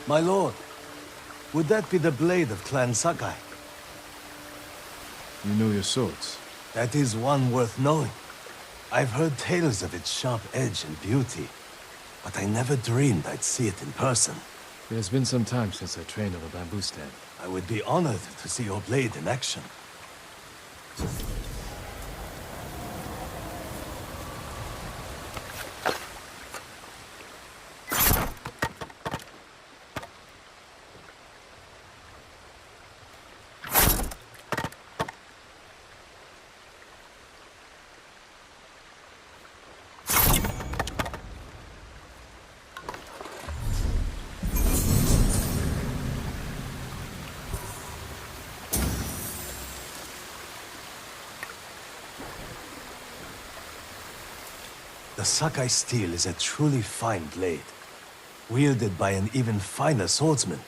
My lord, would that be the blade of Clan Sakai? You know your swords. That is one worth knowing. I've heard tales of its sharp edge and beauty, but I never dreamed I'd see it in person. It has been some time since I trained on a bamboo stand. I would be honored to see your blade in action. The Sakai steel is a truly fine blade, wielded by an even finer swordsman.